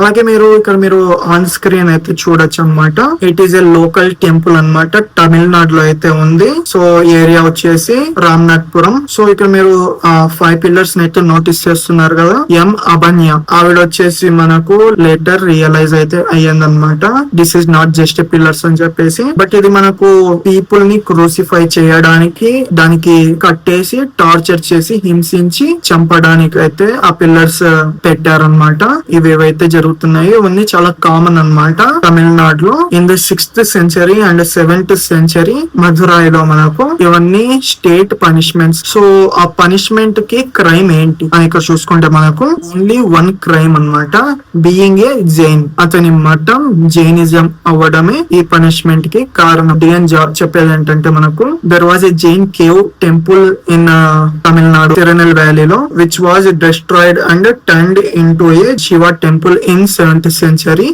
అలాగే మీరు on screen అయితే చూడొచ్చు అనమాట. It is a local temple అన్నమాట, తమిళనాడులో అయితే ఉంది. సో ఏరియా వచ్చేసి రామ్నాథ్పురం. సో ఇక్కడ మీరు 5 పిల్లర్స్ అయితే నోటీస్ చేస్తున్నారు కదా. ఎం అభన్య ఆవిడ వచ్చేసి మనకు లేటర్ రియలైజ్ అయితే అయ్యిందనమాట. This is not just pillars అని చెప్పేసి, బట్ ఇది మనకు పీపుల్ ని క్రూసిఫై చేయడానికి, దానికి కట్టేసి టార్చర్ చేసి హింసించి చంపడానికి అయితే ఆ పిల్లర్స్ పెట్టారనమాట. ఇవేవైతే జరుగుతున్నాయి ఇవన్నీ చాలా కామన్ అన్నమాట తమిళనాడులో. In the 6th century and 7th century మధురాయిలో మనకు ఇవన్నీ స్టేట్ పనిష్మెంట్స్. సో ఆ పనిష్మెంట్ కి క్రైమ్ ఏంటి అని ఇక్కడ చూసుకుంటే మనకు ఓన్లీ 1 క్రైమ్ అన్నమాట, బీయింగ్ ఏ జైన్. అతని మతం జైనిజం అవ్వడమే ఈ పనిష్మెంట్ కి కారణం. డిఎన్ జాబ్ చెప్పేది ఏంటంటే మనకు there was a Jain cave temple in Tamil Nadu తిరునెల్ వ్యాలీలో which was destroyed and turned into a Shiva temple in 7th century.